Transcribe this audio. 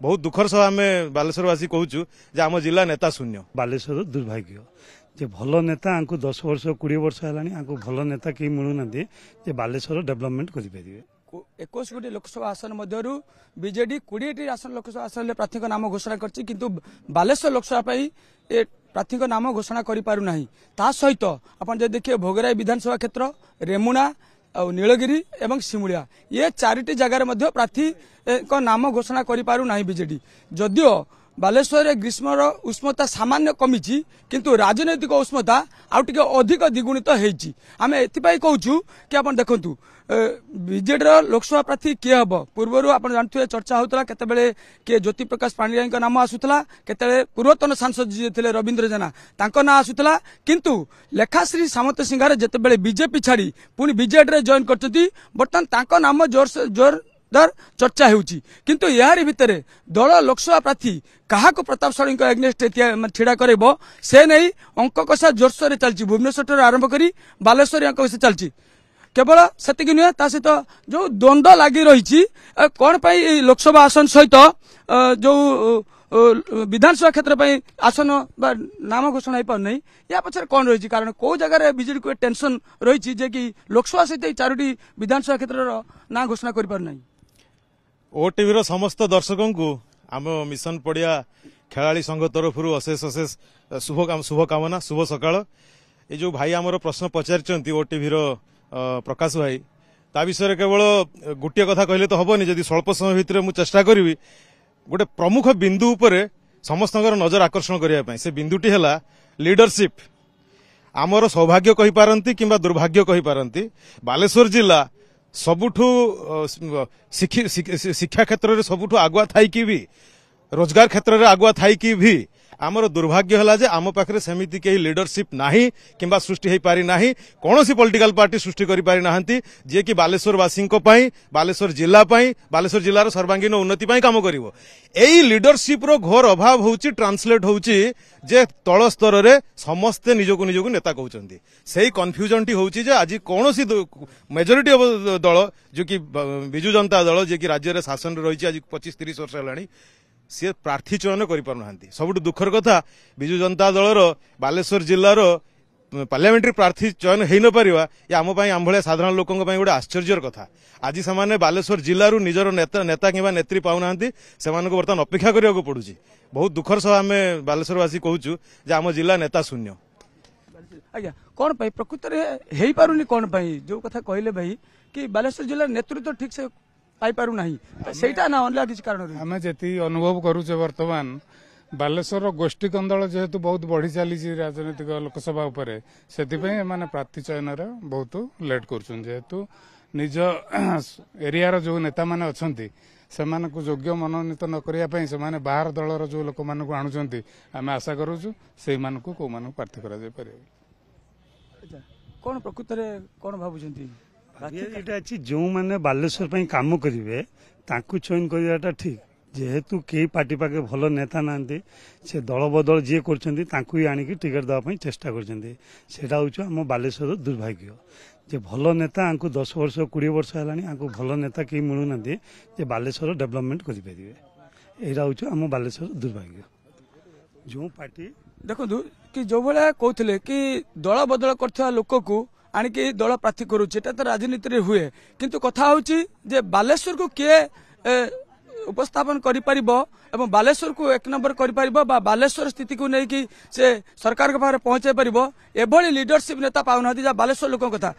बहुत दुखर सह आम बालेश्वरवासी कहूँ आम जिला नेता शून्य। बालेश्वर दुर्भाग्य जे भल नेता आंकु 10 वर्ष 20 वर्ष है आंकु भल नेता कहीं मिलूना जे बालेश्वर डेवलपमेंट करें। 21 गोटी लोकसभा आसन मध्यरु बीजेडी 20टी आसन लोकसभा आसन प्रार्थी नाम घोषणा करछि किंतु बालेश्वर लोकसभा पई ए प्रार्थी नाम घोषणा करि पारु नाही। ता सहित आपण जे देखिए भोगराई विधानसभा क्षेत्र रेमुना और नीलगिरी एवं सिमुलिया ये 4टी जगार मध्य प्रार्थी को नाम घोषणा करि पारु नाही बीजेडी। जदियो बालेश्वर ग्रीष्मर उष्णता सामान्य कमी किंतु राजनैतिक उष्णता आउ टिके अधिक द्विगुणित होईछि। आम एथिपाई कहूँ कि आप देखु बीजेडी लोकसभा प्रार्थी किए हम पूर्वर आप जानते चर्चा होता केतबेले किए ज्योति प्रकाश पाणिग्राही नाम आसूला केतबेले पूर्वतन सांसद जी थे रवींद्र जेना तांको ना आसूला किंतु लेखाश्री सामंत सिंहार जितेबाला बीजेपी छाड़ी पुणी बीजेडी जॉइन करछंती बर्तमान तांको नाम जोरदार चर्चा होउची किंतु यार भितर दल लोकसभा प्रार्थी क्या प्रतापशाली एग्नेस्ट छिड़ा करब से नहीं अंक कषा जोरसोर चलती भुवनेश्वर आरंभ कर बालेश्वर अंक कषा चलती केवल सेतिक नुहे ता सहित जो द्वंद्व लगी रही कौन पाई लोकसभा आसन सहित जो विधानसभा क्षेत्र में आसन बा नाम घोषणा हो पार नहीं या पछरे कौन रही कारण कौ जगह बीजेडी को टेंशन रही जे कि लोकसभा सहित 4टी विधानसभा क्षेत्र ना घोषणा कर पार नहीं। ओटीवी समस्त दर्शकों को आम मिशन पड़िया खेलाड़ी संघ तरफ अशेष अशेष शुभकामना शुभ सकाळ। ये जो भाई आमर प्रश्न पचारि ओटीवी प्रकाश भाई ता विषय केवल गोटे कथा कहले तो हबनी जदि स्वल्प समय भितर मु चेष्टा करी गोटे प्रमुख बिंदु उपरे समस्त नजर आकर्षण करने से बिंदुटी है लीडरशिप। आमर सौभाग्य कही पारंती किंबा दुर्भाग्य कही पारंती बालेश्वर जिला सबुठु शिक्षा क्षेत्र में सबुठु आगुआ थाई भी रोजगार क्षेत्र में आगुआ थाई भी आमर दुर्भाग्य है जे आम पाखे सेमिति कहीं लीडरशिप नाही किंबा सृष्टि हो पारि नाही कौन सी पॉलिटिकल पार्टी सृष्टि करि पारि नाहंती जे कि बालेश्वरवासी बालेश्वर जिला बालेश्वर जिलार सर्वांगीन उन्नति काम करिवो। एई लीडरशिप रो घोर अभाव होउची ट्रांसलेट होउची जे तळ स्तर रे समस्ते निजको नेता कहउचंदी सेही कन्फ्यूजन टी होउची जे आज कौन सी मेजोरिटी दल जो कि बिजु जनता दल जे कि राज्य रे शासन रही आज 25-30 वर्ष हेलानी सी प्रार्थी चयन कर सब दुखर कथा बिजु जनता दलर बालेश्वर जिलार पार्लियामेंट्री प्रार्थी चयन हो न पारिबा ये आम आम भाया साधारण लोकों गोटे आश्चर्यर कथा। आज से बालेश्वर जिलूर निजर नेता कि नेत्री पाऊना से बर्तमान अपेक्षा करने पड़ू बहुत दुखर सह आम बालेश्वरवासी कहूँ आम जिला नेता शून्य। आज्ञा कौन प्रकृत में हो पारुनी कौन जो कथा कहले भाई कि बालेश्वर जिला नेतृत्व ठीक से पाइपारू नहीं सेटा ना अनला किसी कारण आम जी अनुभव करुचे वर्तमान बालेश्वर गोष्ठी कंदल जेहेतु बहुत बढ़ी चली राजनीतिक लोकसभा उपरे से प्रार्थी चयन बहुत लेट करेतु निज एरिया जो नेता मैंने अच्छा से योग्य मनोनीत न करने से बाहर दलर जो लोक मान आणुंट आम आशा करुचु से कौ मान प्रार्थी कर कौन प्रकृत में कौन भावुं जो मैंने बालेश्वर काम करेंगे चयन करवाटा ठीक जेहेतु कई पार्टी पाखे भल नेता ना से दल बदल जी कर आणिक टिकेट देवाई चेष्टा करम बालेश्वर दुर्भाग्य जे भल नेता आंकु 10 वर्ष 20 वर्ष है भल नेता कहीं मिलूना जे बालेश्वर डेवलपमेंट करेंगे यहाँ हूँ आम बालेश्वर दुर्भाग्य। जो पार्टी देखो कि जो भाया कहते कि दल बदल कर लोक को आणिकी दल प्रार्थी करुचे तो राजनीति हुए किंतु कथा होची जे बालेश्वर को किए उपस्थापन करि परिबो एवं बालेश्वर को 1 नंबर करि परिबो बा बालेश्वर स्थिति को नहीं कि से सरकार के पारे पहुंचे परिबो एभली लीडरशिप नेता पाउना बालेश्वर लोक कथा